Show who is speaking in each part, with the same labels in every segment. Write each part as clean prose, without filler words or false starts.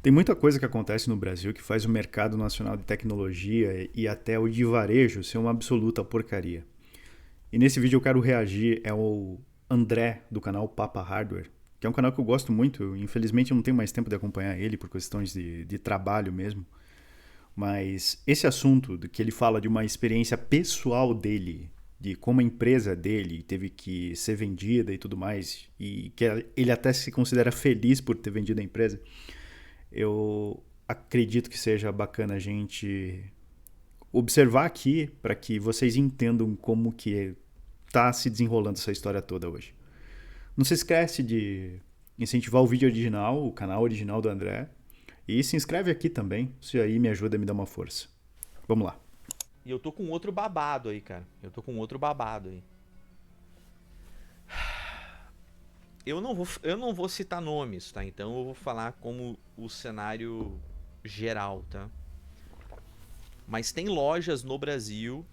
Speaker 1: Tem muita coisa que acontece no Brasil que faz o mercado nacional de tecnologia e até o de varejo ser uma absoluta porcaria. E nesse vídeo eu quero reagir ao André, do canal Papa Hardware, que é um canal que eu gosto muito. Infelizmente eu não tenho mais tempo de acompanhar ele por questões de trabalho mesmo. Mas esse assunto de que ele fala de uma experiência pessoal dele, de como a empresa dele teve que ser vendida e tudo mais, e que ele até se considera feliz por ter vendido a empresa, eu acredito que seja bacana a gente observar aqui para que vocês entendam como que está se desenrolando essa história toda hoje. Não se esquece de incentivar o vídeo original, o canal original do André, e se inscreve aqui também, isso aí me ajuda a me dar uma força. Vamos lá.
Speaker 2: E eu tô com outro babado aí, cara. Eu tô com outro babado aí. Eu não vou citar nomes, tá? Então eu vou falar como o cenário geral, tá? Mas tem lojas no Brasil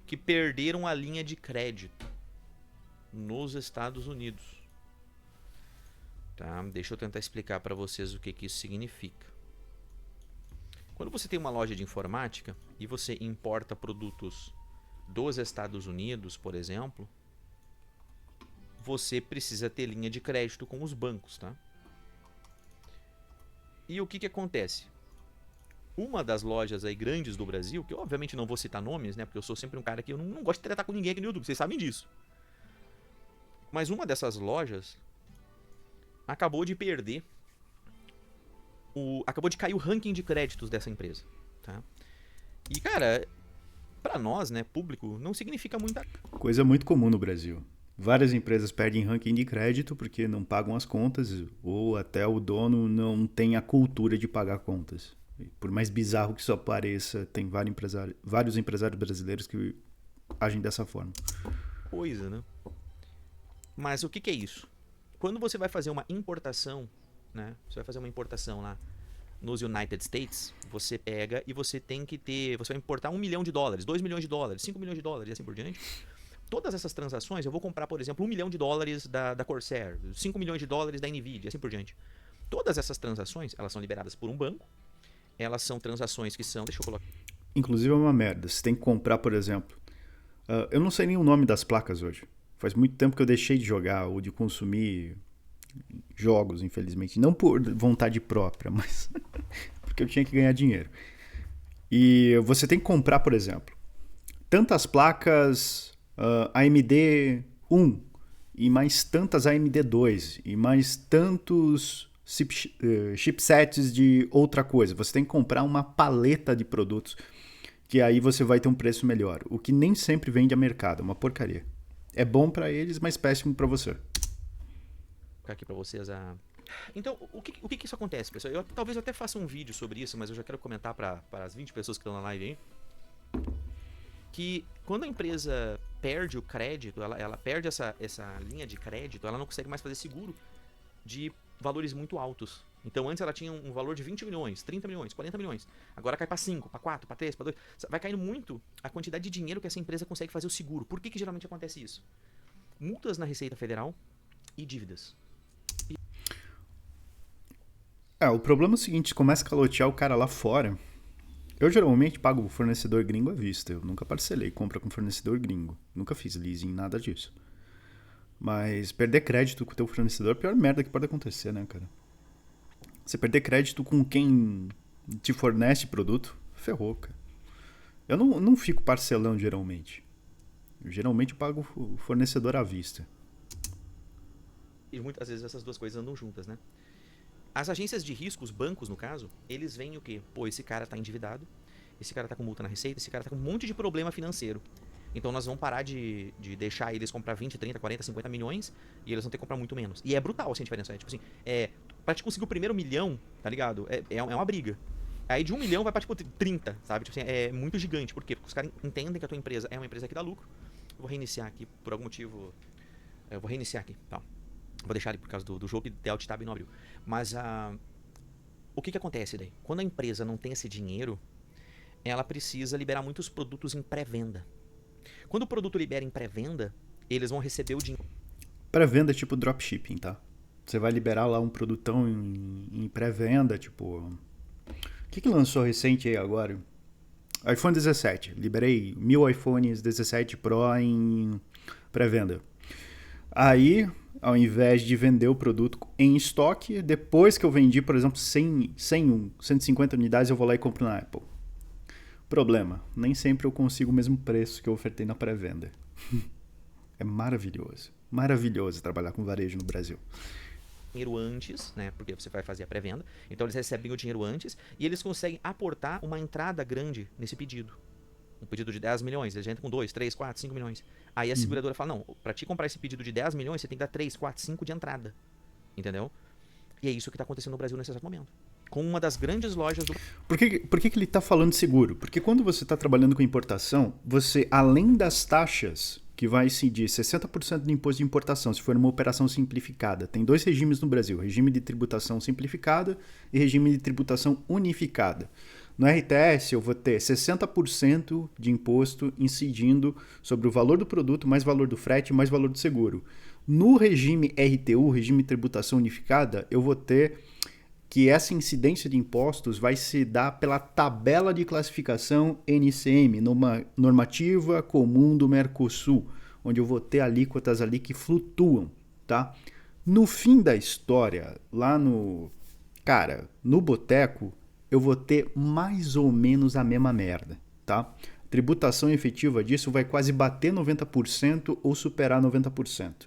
Speaker 2: que perderam a linha de crédito nos Estados Unidos. Tá? Deixa eu tentar explicar para vocês o que isso significa. Quando você tem uma loja de informática e você importa produtos dos Estados Unidos, por exemplo, você precisa ter linha de crédito com os bancos, tá? E o que acontece? Uma das lojas aí grandes do Brasil, que eu obviamente não vou citar nomes, né? Porque eu sou sempre um cara que eu não gosto de tratar com ninguém aqui no YouTube, vocês sabem disso. Mas uma dessas lojas acabou de perder acabou de cair o ranking de créditos dessa empresa, tá? E cara, pra nós, né, público, não significa muita.
Speaker 1: Coisa muito comum no Brasil. Várias empresas perdem ranking de crédito porque não pagam as contas ou até o dono não tem a cultura de pagar contas. Por mais bizarro que isso pareça, tem vários empresários brasileiros que agem dessa forma.
Speaker 2: Coisa, né? Mas o que é isso? Quando você vai fazer uma importação, né? Você vai fazer uma importação lá nos United States, você pega e você tem que ter. Você vai importar $1 milhão, $2 milhões, $5 milhões e assim por diante. Todas essas transações, eu vou comprar, por exemplo, $1 milhão da Corsair, $5 milhões da Nvidia, assim por diante. Todas essas transações, elas são liberadas por um banco. Elas são transações que são. Deixa eu colocar.
Speaker 1: Inclusive é uma merda. Você tem que comprar, por exemplo. Eu não sei nem o nome das placas hoje. Faz muito tempo que eu deixei de jogar ou de consumir jogos, infelizmente. Não por vontade própria, mas porque eu tinha que ganhar dinheiro. E você tem que comprar, por exemplo, tantas placas AMD 1 e mais tantas AMD 2 e mais tantos chipsets de outra coisa. Você tem que comprar uma paleta de produtos que aí você vai ter um preço melhor. O que nem sempre vende a mercado, é uma porcaria. É bom para eles, mas péssimo para você.
Speaker 2: Vou colocar aqui pra vocês a. Então, o que isso acontece, pessoal? Talvez eu até faça um vídeo sobre isso, mas eu já quero comentar para as 20 pessoas que estão na live aí. Que quando a empresa perde o crédito, ela perde essa linha de crédito, ela não consegue mais fazer seguro de valores muito altos. Então antes ela tinha um valor de 20 milhões, 30 milhões, 40 milhões. Agora cai para 5, para 4, para 3, para 2. Vai caindo muito a quantidade de dinheiro que essa empresa consegue fazer o seguro. Por que geralmente acontece isso? Multas na Receita Federal e dívidas.
Speaker 1: O problema é o seguinte, começa a calotear o cara lá fora. Eu geralmente pago o fornecedor gringo à vista. Eu nunca parcelei compra com fornecedor gringo. Nunca fiz leasing, nada disso. Mas perder crédito com o teu fornecedor é a pior merda que pode acontecer, né, cara? Você perder crédito com quem te fornece produto, ferrou, cara. Eu não fico parcelando geralmente. Geralmente eu pago o fornecedor à vista.
Speaker 2: E muitas vezes essas duas coisas andam juntas, né? As agências de risco, os bancos no caso, eles veem o quê? Pô, esse cara tá endividado, esse cara tá com multa na Receita, esse cara tá com um monte de problema financeiro. Então nós vamos parar de deixar eles comprar 20, 30, 40, 50 milhões e eles vão ter que comprar muito menos. E é brutal assim a diferença. É tipo assim, pra te conseguir o primeiro milhão, tá ligado? É uma briga. Aí de 1 milhão vai pra tipo 30, sabe? Tipo assim, é muito gigante. Por quê? Porque os caras entendem que a tua empresa é uma empresa que dá lucro. Eu vou reiniciar aqui por algum motivo. Eu vou reiniciar aqui, tá? Vou deixar ali por causa do jogo e de Alt Tab não abriu. Mas o que acontece daí? Quando a empresa não tem esse dinheiro, ela precisa liberar muitos produtos em pré-venda. Quando o produto libera em pré-venda, eles vão receber o dinheiro.
Speaker 1: Pré-venda é tipo dropshipping, tá? Você vai liberar lá um produtão em pré-venda, tipo... O que lançou recente aí agora? iPhone 17. Liberei 1000 iPhones 17 Pro em pré-venda. Aí, ao invés de vender o produto em estoque, depois que eu vendi, por exemplo, 150 unidades, eu vou lá e compro na Apple. Problema, nem sempre eu consigo o mesmo preço que eu ofertei na pré-venda. É maravilhoso. Maravilhoso trabalhar com varejo no Brasil.
Speaker 2: Dinheiro antes, né? Porque você vai fazer a pré-venda. Então eles recebem o dinheiro antes e eles conseguem aportar uma entrada grande nesse pedido. Um pedido de 10 milhões, eles entram com 2, 3, 4, 5 milhões. Aí a seguradora fala, não, pra te comprar esse pedido de 10 milhões, você tem que dar 3, 4, 5 de entrada. Entendeu? E é isso que tá acontecendo no Brasil nesse exato momento. Com uma das grandes lojas do...
Speaker 1: Por que ele está falando de seguro? Porque quando você está trabalhando com importação, você, além das taxas, que vai incidir 60% do imposto de importação, se for uma operação simplificada, tem 2 regimes no Brasil, regime de tributação simplificada e regime de tributação unificada. No RTS, eu vou ter 60% de imposto incidindo sobre o valor do produto, mais valor do frete, mais valor do seguro. No regime RTU, regime de tributação unificada, eu vou ter que essa incidência de impostos vai se dar pela tabela de classificação NCM, numa normativa comum do Mercosul, onde eu vou ter alíquotas ali que flutuam, tá? No fim da história, lá no boteco, eu vou ter mais ou menos a mesma merda, tá? Tributação efetiva disso vai quase bater 90% ou superar 90%.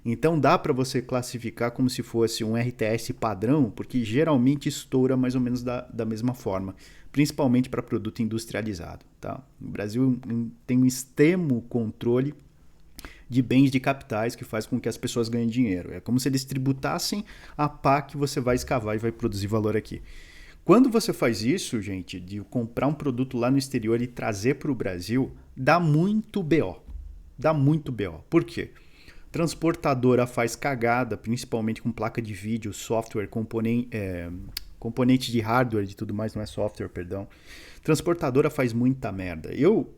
Speaker 1: Então dá para você classificar como se fosse um RTS padrão, porque geralmente estoura mais ou menos da mesma forma, principalmente para produto industrializado, tá? O Brasil tem um extremo controle de bens de capitais que faz com que as pessoas ganhem dinheiro. É como se eles tributassem a pá que você vai escavar e vai produzir valor aqui. Quando você faz isso, gente, de comprar um produto lá no exterior e trazer para o Brasil, dá muito BO. Dá muito BO. Por quê? Transportadora faz cagada, principalmente com placa de vídeo, software, componente de hardware e tudo mais, não é software, perdão. Transportadora faz muita merda. Eu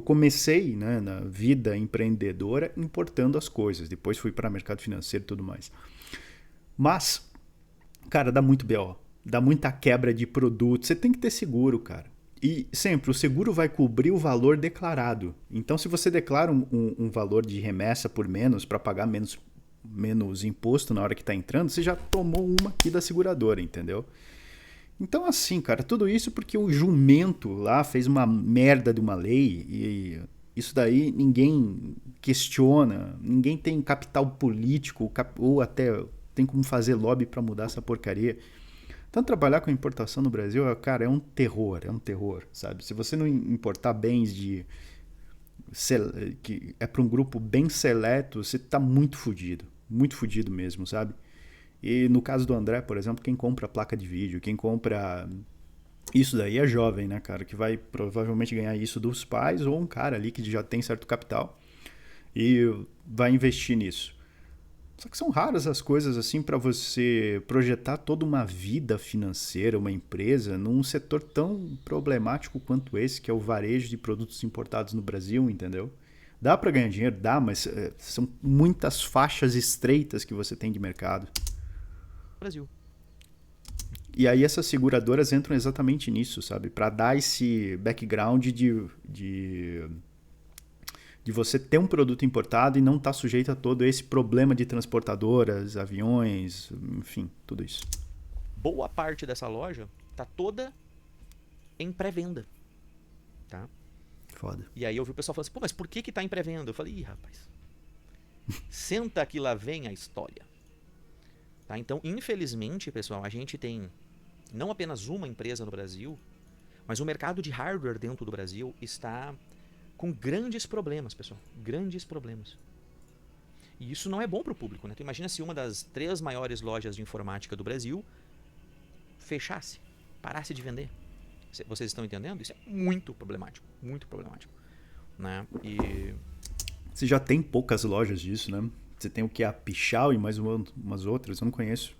Speaker 1: comecei, né, na vida empreendedora importando as coisas, depois fui para mercado financeiro e tudo mais. Mas, cara, dá muito BO. Dá muita quebra de produto. Você tem que ter seguro, cara. E sempre, o seguro vai cobrir o valor declarado. Então, se você declara um valor de remessa por menos, para pagar menos imposto na hora que está entrando, você já tomou uma aqui da seguradora, entendeu? Então, assim, cara, tudo isso porque o jumento lá fez uma merda de uma lei e isso daí ninguém questiona, ninguém tem capital político ou até tem como fazer lobby para mudar essa porcaria. Então, trabalhar com importação no Brasil, cara, é um terror, sabe? Se você não importar bens que é para um grupo bem seleto, você tá muito fudido mesmo, sabe? E no caso do André, por exemplo, quem compra placa de vídeo, quem compra isso daí é jovem, né, cara? Que vai provavelmente ganhar isso dos pais ou um cara ali que já tem certo capital e vai investir nisso. Só que são raras as coisas assim para você projetar toda uma vida financeira, uma empresa, num setor tão problemático quanto esse, que é o varejo de produtos importados no Brasil, entendeu? Dá para ganhar dinheiro? Dá, mas são muitas faixas estreitas que você tem de mercado.
Speaker 2: Brasil.
Speaker 1: E aí essas seguradoras entram exatamente nisso, sabe? Para dar esse background de você ter um produto importado e não estar sujeito a todo esse problema de transportadoras, aviões, enfim, tudo isso.
Speaker 2: Boa parte dessa loja tá toda em pré-venda, tá?
Speaker 1: Foda.
Speaker 2: E aí eu vi o pessoal falando assim, pô, mas por que tá em pré-venda? Eu falei, ih, rapaz, senta que lá vem a história. Tá? Então, infelizmente, pessoal, a gente tem não apenas uma empresa no Brasil, mas o mercado de hardware dentro do Brasil está com grandes problemas, pessoal. Grandes problemas. E isso não é bom para o público, né? Tu imagina se uma das 3 maiores lojas de informática do Brasil fechasse, parasse de vender. Vocês estão entendendo? Isso é muito problemático, né? E
Speaker 1: você já tem poucas lojas disso, né? Você tem o que? A Pichau e mais umas outras. Eu não conheço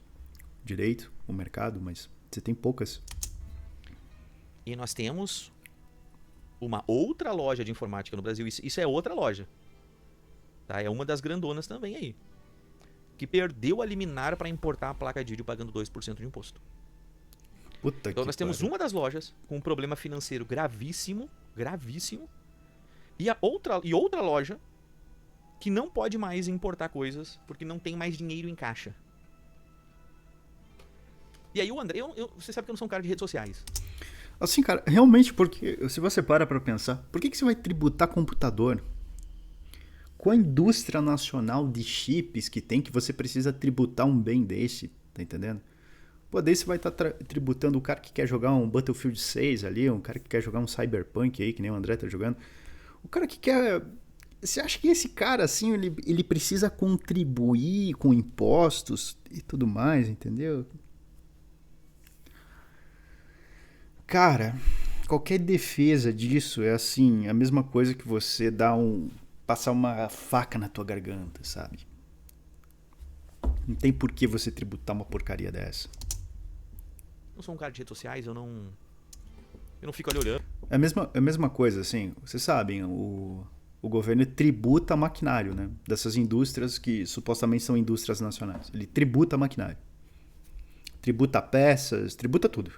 Speaker 1: direito o mercado, mas você tem poucas.
Speaker 2: E nós temos uma outra loja de informática no Brasil. Isso é outra loja. Tá? É uma das grandonas também aí. que perdeu a liminar para importar a placa de vídeo pagando 2% de imposto.
Speaker 1: Puta
Speaker 2: Então
Speaker 1: que
Speaker 2: nós temos
Speaker 1: pariu.
Speaker 2: uma das lojas com um problema financeiro gravíssimo, gravíssimo, e outra loja que não pode mais importar coisas porque não tem mais dinheiro em caixa. E aí o André, você sabe que eu não sou um cara de redes sociais.
Speaker 1: Assim, cara, realmente, porque se você para pra pensar, por que você vai tributar computador? Com a indústria nacional de chips que tem, que você precisa tributar um bem desse, tá entendendo? Pô, daí você vai estar tributando o cara que quer jogar um Battlefield 6 ali, um cara que quer jogar um Cyberpunk aí, que nem o André tá jogando. O cara que quer. Você acha que esse cara, assim, ele precisa contribuir com impostos e tudo mais, entendeu? Cara, qualquer defesa disso é assim, a mesma coisa que você passar uma faca na tua garganta, sabe? Não tem por que você tributar uma porcaria dessa.
Speaker 2: Eu não sou um cara de redes sociais, eu não fico ali olhando.
Speaker 1: É a mesma coisa, assim, vocês sabem, o governo tributa maquinário, né? Dessas indústrias que supostamente são indústrias nacionais. Ele tributa maquinário. Tributa peças, tributa tudo.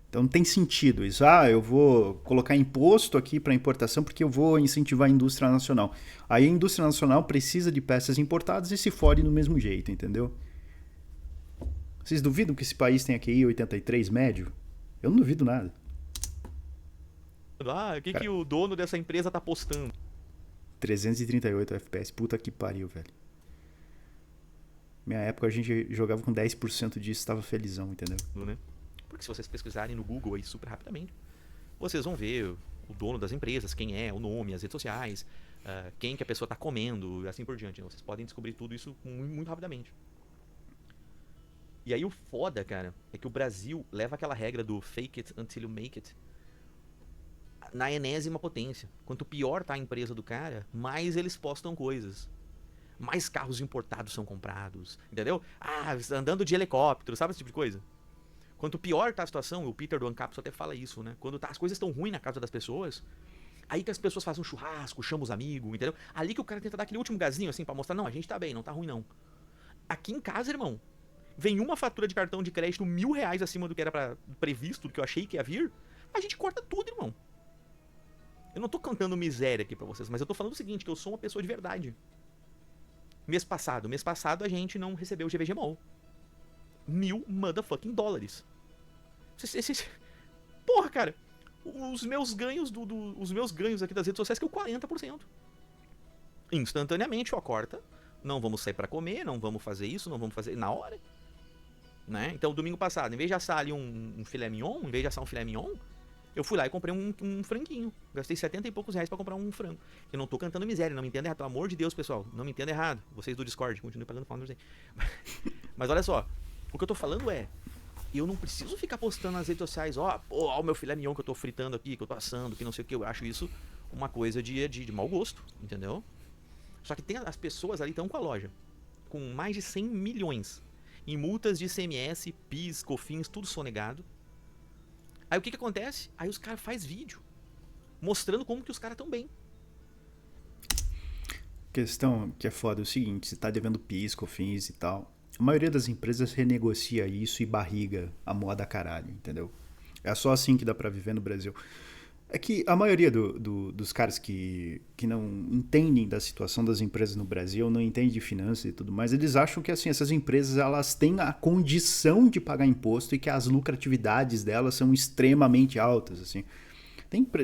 Speaker 1: Então não tem sentido isso. Ah, eu vou colocar imposto aqui para importação porque eu vou incentivar a indústria nacional. Aí a indústria nacional precisa de peças importadas e se fode do mesmo jeito, entendeu? Vocês duvidam que esse país tem QI 83 médio? Eu não duvido nada.
Speaker 2: Ah, o que
Speaker 1: Cara,
Speaker 2: o dono dessa empresa tá postando?
Speaker 1: 338 FPS, puta que pariu, velho. Minha época a gente jogava com 10% disso, estava felizão, entendeu?
Speaker 2: Né? Porque se vocês pesquisarem no Google aí super rapidamente, vocês vão ver o dono das empresas, quem é, o nome, as redes sociais, quem que a pessoa está comendo e assim por diante. Vocês podem descobrir tudo isso muito, muito rapidamente. E aí o foda, cara, é que o Brasil leva aquela regra do fake it until you make it na enésima potência. Quanto pior tá a empresa do cara, mais eles postam coisas. Mais carros importados são comprados, entendeu? Ah, andando de helicóptero, sabe esse tipo de coisa? Quanto pior tá a situação, o Peter do Ancapso até fala isso, né? Quando as coisas estão ruins na casa das pessoas, aí que as pessoas fazem um churrasco, chamam os amigos, entendeu? Ali que o cara tenta dar aquele último gazinho, assim, pra mostrar, não, a gente tá bem, não tá ruim não. Aqui em casa, irmão, vem uma fatura de cartão de crédito R$ 1.000 acima do que era previsto, do que eu achei que ia vir, a gente corta tudo, irmão. Eu não tô cantando miséria aqui pra vocês, mas eu tô falando o seguinte, que eu sou uma pessoa de verdade. Mês passado a gente não recebeu o GVG Mall. $1.000 motherfucking. Porra, cara. Os meus ganhos os meus ganhos aqui das redes sociais que é o 40%. Instantaneamente, ó, corta. Não vamos sair pra comer, não vamos fazer isso, não vamos fazer na hora. Né? Então, domingo passado, em vez de assar ali um filé mignon, em vez de assar um filé mignon, eu fui lá e comprei um franguinho. Gastei 70 e poucos reais pra comprar um frango. Eu não tô cantando miséria, não me entenda errado. Pelo amor de Deus, pessoal. Não me entenda errado. Vocês do Discord, continuem pagando founders aí. Mas olha só. O que eu tô falando é... Eu não preciso ficar postando nas redes sociais, ó o meu filé mignon que eu tô fritando aqui, que eu tô assando, que não sei o que. Eu acho isso uma coisa de mau gosto, entendeu? Só que tem as pessoas ali estão com a loja. Com mais de 100 milhões. Em multas de ICMS, PIS, COFINS, tudo sonegado. Aí o que acontece? Aí os caras fazem vídeo mostrando como que os caras estão bem.
Speaker 1: Questão que é foda é o seguinte, você tá devendo PIS, COFINS e tal. A maioria das empresas renegocia isso e barriga a moda caralho, entendeu? É só assim que dá pra viver no Brasil. É que a maioria dos caras que não entendem da situação das empresas no Brasil, não entendem de finanças e tudo mais, eles acham que assim, essas empresas elas têm a condição de pagar imposto e que as lucratividades delas são extremamente altas. Assim.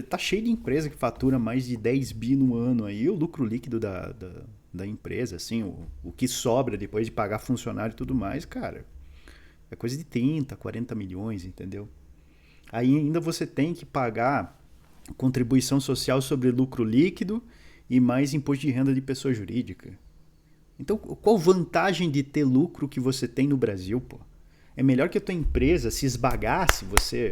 Speaker 1: Tá cheio de empresa que fatura mais de 10 bi no ano aí, o lucro líquido da empresa, assim, o que sobra depois de pagar funcionário e tudo mais, cara, é coisa de 30, 40 milhões, entendeu? Aí ainda você tem que pagar contribuição social sobre lucro líquido e mais imposto de renda de pessoa jurídica. Então, qual vantagem de ter lucro que você tem no Brasil, pô? É melhor que a tua empresa se esbagasse, você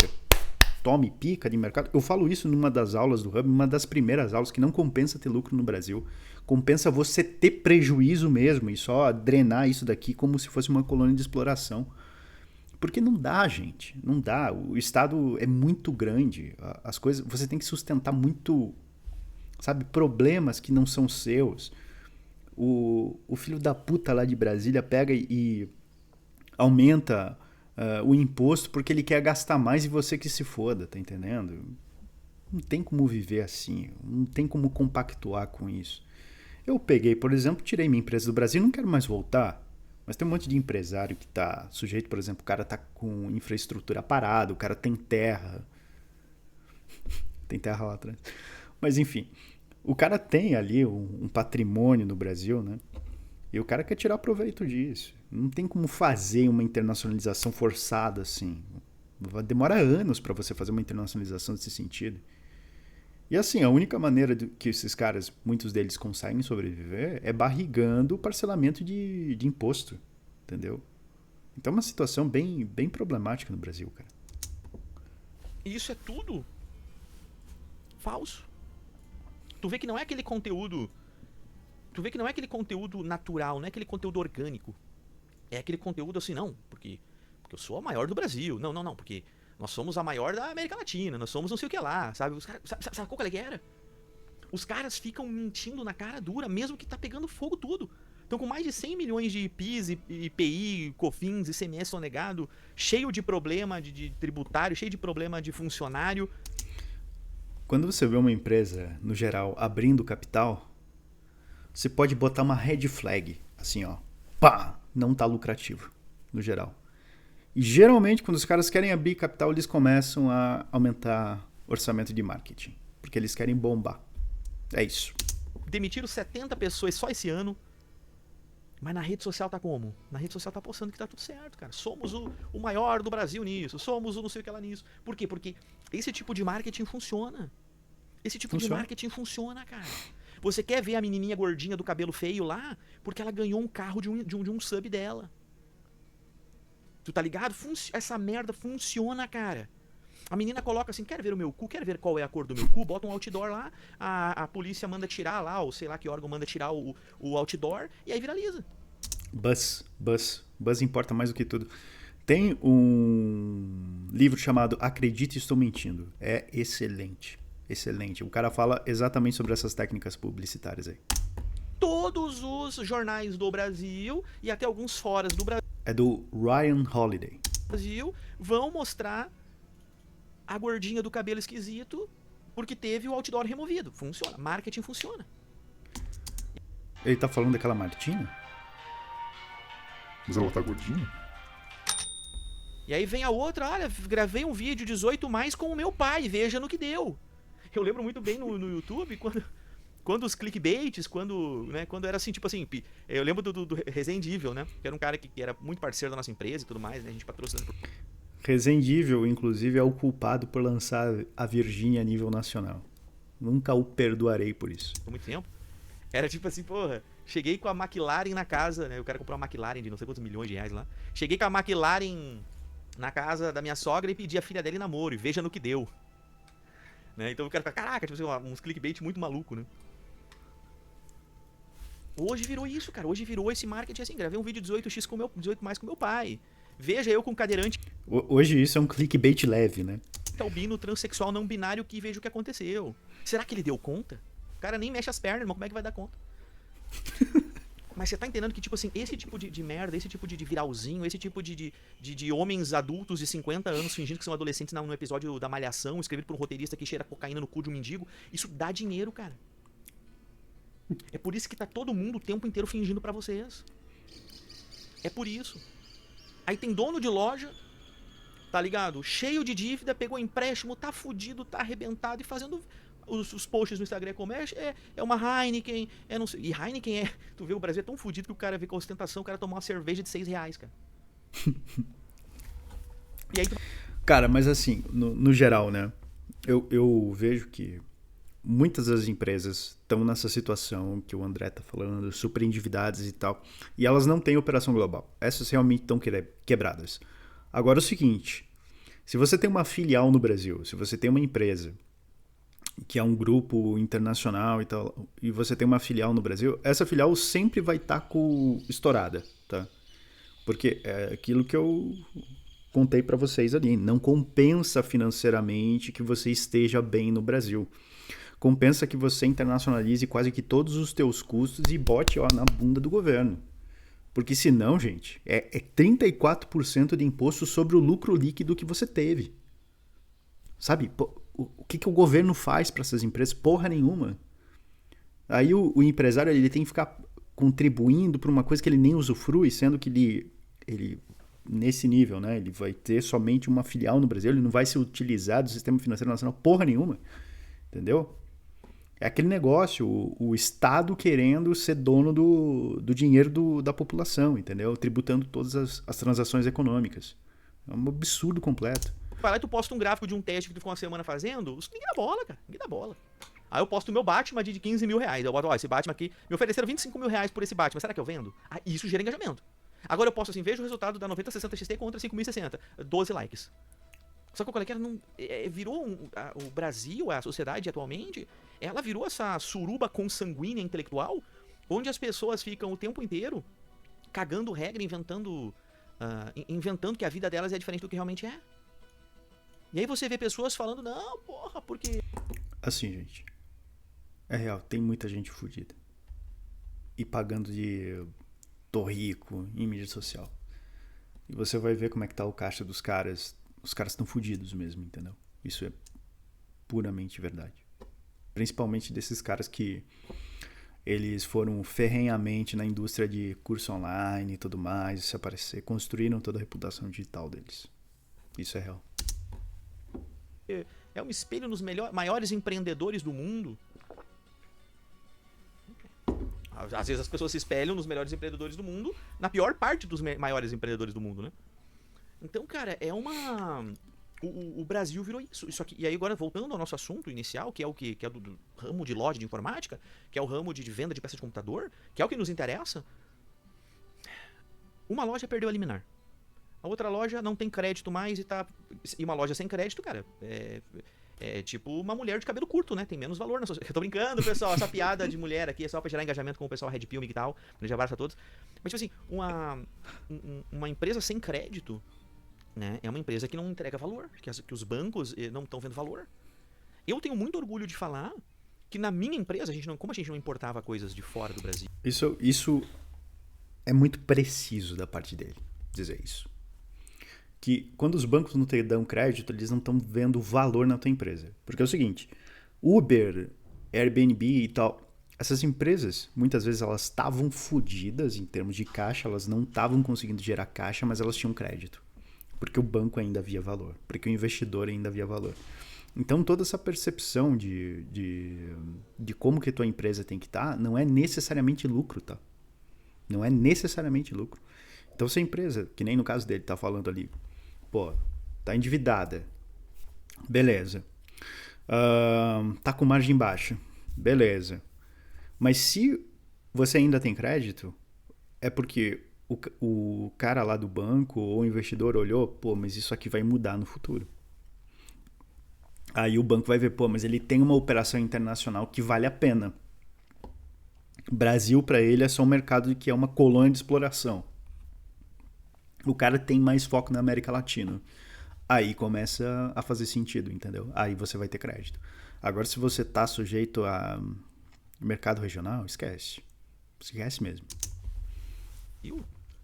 Speaker 1: tome pica de mercado. Eu falo isso numa das aulas do Hub, uma das primeiras aulas, que não compensa ter lucro no Brasil. Compensa você ter prejuízo mesmo e só drenar isso daqui como se fosse uma colônia de exploração. Porque não dá, gente. Não dá. O Estado é muito grande. As coisas. Você tem que sustentar muito, sabe, problemas que não são seus. O filho da puta lá de Brasília pega e aumenta o imposto porque ele quer gastar mais e você que se foda, tá entendendo? Não tem como viver assim, não tem como compactuar com isso. Eu peguei, por exemplo, tirei minha empresa do Brasil, não quero mais voltar. Mas tem um monte de empresário que tá sujeito, por exemplo, o cara tá com infraestrutura parada, o cara tem terra. Tem terra lá atrás. Mas enfim, o cara tem ali um patrimônio no Brasil, né? E o cara quer tirar proveito disso. Não tem como fazer uma internacionalização forçada assim. Demora anos para você fazer uma internacionalização desse sentido. E assim, a única maneira que esses caras, muitos deles conseguem sobreviver é barrigando o parcelamento de imposto, entendeu? Então é uma situação bem problemática no Brasil, cara.
Speaker 2: E isso é tudo falso. Tu vê que não é aquele conteúdo. Tu vê que não é aquele conteúdo natural, não é aquele conteúdo orgânico. É aquele conteúdo assim, não, porque eu sou a maior do Brasil. Não, porque nós somos a maior da América Latina, nós somos não sei o que lá, sabe? Os caras, sabe qual é que era? Os caras ficam mentindo na cara dura, mesmo que tá pegando fogo tudo. Então, com mais de 100 milhões de PIS, IPI, COFINS, ICMS sonegado, cheio de problema de tributário, cheio de problema de funcionário.
Speaker 1: Quando você vê uma empresa, no geral, abrindo capital, você pode botar uma red flag, assim, ó. Pá! Não tá lucrativo, no geral. E geralmente, quando os caras querem abrir capital, eles começam a aumentar orçamento de marketing. Porque eles querem bombar. É isso.
Speaker 2: Demitiram 70 pessoas só esse ano. Mas na rede social tá como? Na rede social tá postando que tá tudo certo, cara. Somos o maior do Brasil nisso. Somos o não sei o que lá nisso. Por quê? Porque esse tipo de marketing funciona. Esse tipo de marketing funciona, cara. Você quer ver a menininha gordinha do cabelo feio lá? Porque ela ganhou um carro de um sub dela. Tu tá ligado? Essa merda funciona, cara. A menina coloca assim, quer ver o meu cu? Quer ver qual é a cor do meu cu? Bota um outdoor lá, a polícia manda tirar lá, ou sei lá que órgão manda tirar o outdoor, e aí viraliza.
Speaker 1: Buzz importa mais do que tudo. Tem um livro chamado Acredite, Estou Mentindo. É excelente. Excelente. O cara fala exatamente sobre essas técnicas publicitárias aí.
Speaker 2: Todos os jornais do Brasil e até alguns foras do Brasil.
Speaker 1: É do Ryan Holiday.
Speaker 2: Vão mostrar a gordinha do cabelo esquisito porque teve o outdoor removido. Funciona. Marketing funciona.
Speaker 1: Ele tá falando daquela Martina?
Speaker 3: Mas ela tá gordinha?
Speaker 2: E aí vem a outra, olha, gravei um vídeo 18 mais com o meu pai, veja no que deu. Eu lembro muito bem no YouTube quando os clickbaits, quando era assim, tipo assim, eu lembro do Resident Evil, né? Que era um cara que era muito parceiro da nossa empresa e tudo mais, né? A gente patrocinando.
Speaker 1: Resident Evil, inclusive, é o culpado por lançar a Virgínia a nível nacional. Nunca o perdoarei por isso.
Speaker 2: Por muito tempo. Era tipo assim, porra, cheguei com a McLaren na casa, né? O cara comprou uma McLaren de não sei quantos milhões de reais lá. Cheguei com a McLaren na casa da minha sogra e pedi a filha dela em namoro, e veja no que deu. Né? Então o cara fica, caraca, tipo assim, uns clickbait muito maluco, né? Hoje virou isso, cara. Hoje virou esse marketing assim, gravei um vídeo 18x 18 mais com meu pai. Veja eu com cadeirante.
Speaker 1: Hoje isso é um clickbait leve, né?
Speaker 2: Albino, transexual, não binário que veja o que aconteceu. Será que ele deu conta? O cara nem mexe as pernas, irmão. Como é que vai dar conta? Mas você tá entendendo que, tipo assim, esse tipo de merda, esse tipo de viralzinho, esse tipo de homens adultos de 50 anos fingindo que são adolescentes no episódio da Malhação, escrevido por um roteirista que cheira cocaína no cu de um mendigo, isso dá dinheiro, cara. É por isso que tá todo mundo o tempo inteiro fingindo pra vocês. É por isso. Aí tem dono de loja, tá ligado? Cheio de dívida, pegou empréstimo, tá fudido, tá arrebentado e fazendo os posts no Instagram como é uma Heineken, não sei. E Heineken tu vê, o Brasil é tão fudido que o cara vê com ostentação, o cara tomar uma cerveja de R$6, cara. E aí
Speaker 1: Cara, mas assim, no geral, né? Eu vejo que muitas das empresas estão nessa situação que o André tá falando, super endividadas e tal, e elas não têm operação global. Essas realmente estão quebradas. Agora é o seguinte, se você tem uma filial no Brasil, se você tem uma empresa que é um grupo internacional e tal, e você tem uma filial no Brasil, essa filial sempre vai estar estourada, tá? Porque é aquilo que eu contei para vocês ali, não compensa financeiramente que você esteja bem no Brasil. compensa que você internacionalize quase que todos os teus custos e bote na bunda do governo. Porque senão, gente, é 34% de imposto sobre o lucro líquido que você teve. Sabe? O que o governo faz para essas empresas? Porra nenhuma. Aí o empresário ele tem que ficar contribuindo para uma coisa que ele nem usufrui, sendo que ele nesse nível, né? Ele vai ter somente uma filial no Brasil, ele não vai se utilizar do sistema financeiro nacional porra nenhuma. Entendeu? É aquele negócio, o Estado querendo ser dono do dinheiro da população, entendeu? Tributando todas as transações econômicas. É um absurdo completo.
Speaker 2: Vai lá e tu posta um gráfico de um teste que tu ficou uma semana fazendo, isso ninguém dá bola, cara. Ninguém dá bola. Aí eu posto o meu Batman de 15 mil reais. Eu boto, ó, esse Batman aqui, me ofereceram 25 mil reais por esse Batman, será que eu vendo? Ah, isso gera engajamento. Agora eu posto assim, vejo o resultado da 9060 XT contra 5060, 12 likes. Só que o colega virou o Brasil, a sociedade atualmente, ela virou essa suruba consanguínea intelectual, onde as pessoas ficam o tempo inteiro cagando regra, inventando que a vida delas é diferente do que realmente é. E aí você vê pessoas falando, não, porra, porque...
Speaker 1: Assim, gente, é real, tem muita gente fodida. E pagando de tô rico em mídia social. E você vai ver como é que tá o caixa dos caras. Os caras estão fodidos mesmo, entendeu? Isso é puramente verdade. Principalmente desses caras que eles foram ferrenhamente na indústria de curso online e tudo mais, se aparecer, construíram toda a reputação digital deles. Isso é real.
Speaker 2: É um espelho nos maiores empreendedores do mundo. Às vezes as pessoas se espelham nos melhores empreendedores do mundo, na pior parte dos maiores empreendedores do mundo, né? Então, cara, é uma... O Brasil virou isso aqui. E aí agora, voltando ao nosso assunto inicial, que é o que é do ramo de loja de informática, que é o ramo de venda de peças de computador, que é o que nos interessa. Uma loja perdeu a liminar. A outra loja não tem crédito mais e uma loja sem crédito, cara, é tipo uma mulher de cabelo curto, né? Tem menos valor na sociedade. Eu tô brincando, pessoal. Essa piada de mulher aqui é só pra gerar engajamento com o pessoal Red Pill e tal. Um abraço a todos. Mas, tipo assim, uma empresa sem crédito, né? É uma empresa que não entrega valor. Que os bancos não estão vendo valor. Eu tenho muito orgulho de falar que na minha empresa, como a gente não importava coisas de fora do Brasil.
Speaker 1: Isso é muito preciso da parte dele, dizer isso. Que quando os bancos não te dão crédito, eles não estão vendo valor na tua empresa. Porque é o seguinte, Uber, Airbnb e tal, essas empresas, muitas vezes elas estavam fodidas em termos de caixa, elas não estavam conseguindo gerar caixa, mas elas tinham crédito. Porque o banco ainda via valor, porque o investidor ainda via valor. Então toda essa percepção de como que a tua empresa tem que estar, não é necessariamente lucro, tá? Não é necessariamente lucro. Então se a empresa, que nem no caso dele tá falando ali, pô, tá endividada, beleza. Tá com margem baixa, beleza. Mas se você ainda tem crédito, é porque o cara lá do banco ou o investidor olhou, pô, mas isso aqui vai mudar no futuro. Aí o banco vai ver, pô, mas ele tem uma operação internacional que vale a pena. Brasil para ele é só um mercado que é uma colônia de exploração. O cara tem mais foco na América Latina. Aí começa a fazer sentido, entendeu? Aí você vai ter crédito. Agora, se você tá sujeito a mercado regional, esquece. Esquece mesmo.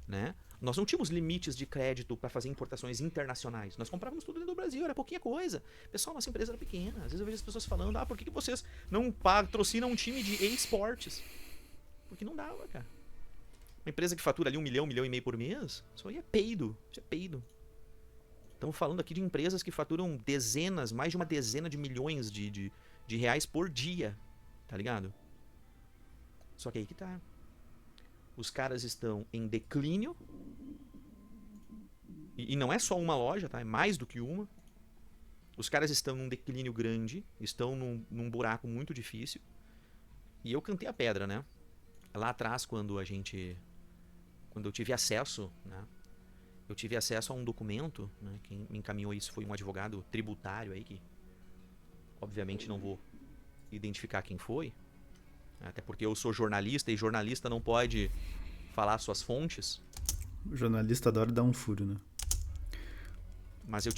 Speaker 2: Né? Nós não tínhamos limites de crédito para fazer importações internacionais. Nós comprávamos tudo dentro do Brasil, era pouquinha coisa. Pessoal, nossa empresa era pequena. Às vezes eu vejo as pessoas falando, por que vocês não patrocinam um time de esportes? Porque não dava, cara. Uma empresa que fatura ali 1 milhão, 1,5 milhão por mês, isso aí é peido. Isso é peido. Estamos falando aqui de empresas que faturam mais de uma dezena de milhões de reais por dia. Tá ligado? Só que aí que tá. Os caras estão em declínio. E não é só uma loja, tá? É mais do que uma. Os caras estão num declínio grande. Estão num buraco muito difícil. E eu cantei a pedra, né? Lá atrás, quando eu tive acesso, né? Eu tive acesso a um documento, né? Quem me encaminhou isso foi um advogado tributário aí, que obviamente não vou identificar quem foi. Até porque eu sou jornalista e jornalista não pode falar suas fontes.
Speaker 1: O jornalista adora dar um furo, né?
Speaker 2: Mas eu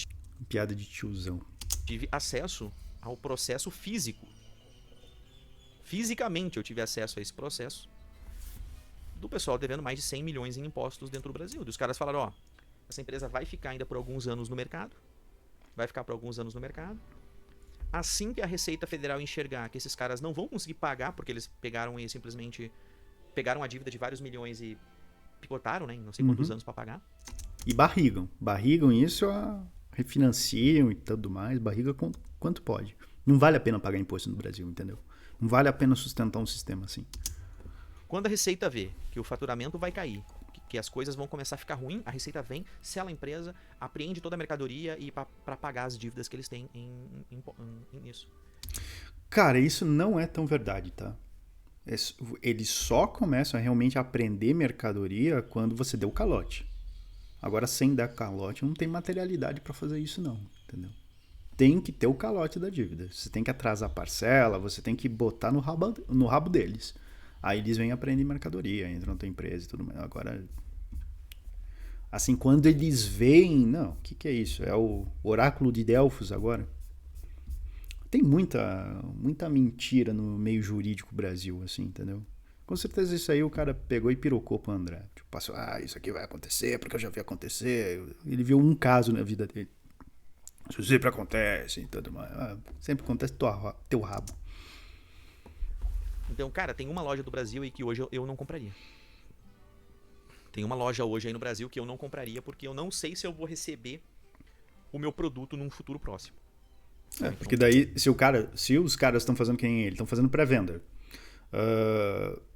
Speaker 1: piada de tiozão.
Speaker 2: tive acesso ao processo físico Fisicamente eu tive acesso a esse processo do pessoal devendo mais de 100 milhões em impostos dentro do Brasil. E os caras falaram, ó, essa empresa vai ficar ainda por alguns anos no mercado. Vai ficar por alguns anos no mercado. Assim que a Receita Federal enxergar que esses caras não vão conseguir pagar, porque eles pegaram e simplesmente pegaram a dívida de vários milhões e picotaram, né, em não sei quantos anos para pagar.
Speaker 1: E barrigam. Barrigam isso, refinanciam e tudo mais. Barriga quanto pode. Não vale a pena pagar imposto no Brasil, entendeu? Não vale a pena sustentar um sistema assim.
Speaker 2: Quando a Receita vê que o faturamento vai cair, que as coisas vão começar a ficar ruim, a Receita vem, sela a empresa, apreende toda a mercadoria e para pagar as dívidas que eles têm nisso.
Speaker 1: Cara, isso não é tão verdade, tá? Eles só começam a realmente aprender mercadoria quando você deu calote. Agora, sem dar calote, não tem materialidade para fazer isso não, entendeu? Tem que ter o calote da dívida. Você tem que atrasar a parcela, você tem que botar no rabo deles. Aí eles vêm aprender mercadoria, entram na tua empresa e tudo mais. Agora, assim, quando eles veem... Não, o que é isso? É o oráculo de Delfos agora? Tem muita mentira no meio jurídico Brasil, assim, entendeu? Com certeza isso aí o cara pegou e pirocou pro André. Tipo, passou, isso aqui vai acontecer porque eu já vi acontecer. Ele viu um caso na vida dele. Isso sempre acontece e tudo mais. Sempre acontece teu rabo.
Speaker 2: Então, cara, tem uma loja do Brasil aí que hoje eu não compraria. Tem uma loja hoje aí no Brasil que eu não compraria porque eu não sei se eu vou receber o meu produto num futuro próximo.
Speaker 1: Porque daí, se os caras estão fazendo que nem ele, estão fazendo pré-venda,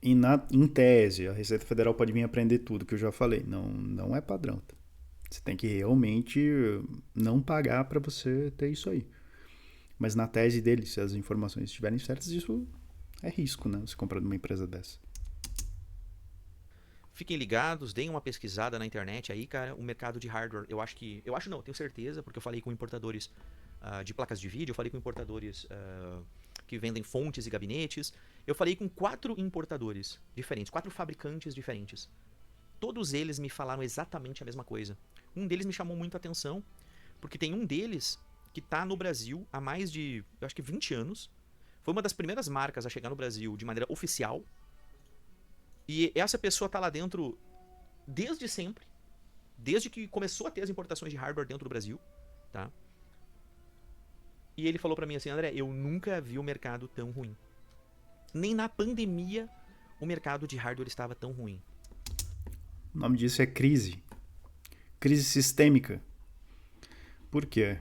Speaker 1: em tese, a Receita Federal pode vir aprender tudo que eu já falei. Não é padrão. Tá? Você tem que realmente não pagar para você ter isso aí. Mas na tese dele, se as informações estiverem certas, isso é risco, né? Você comprar numa empresa dessa.
Speaker 2: Fiquem ligados, deem uma pesquisada na internet aí, cara. O mercado de hardware, eu acho não, tenho certeza, porque eu falei com importadores de placas de vídeo, eu falei com importadores que vendem fontes e gabinetes. Eu falei com 4 importadores diferentes, 4 fabricantes diferentes. Todos eles me falaram exatamente a mesma coisa. Um deles me chamou muito a atenção, porque tem um deles que está no Brasil há mais de, eu acho que 20 anos. Foi uma das primeiras marcas a chegar no Brasil de maneira oficial. E essa pessoa está lá dentro desde sempre. Desde que começou a ter as importações de hardware dentro do Brasil. Tá? E ele falou para mim assim, André, eu nunca vi o mercado tão ruim. Nem na pandemia o mercado de hardware estava tão ruim.
Speaker 1: O nome disso é crise. Crise sistêmica. Por quê?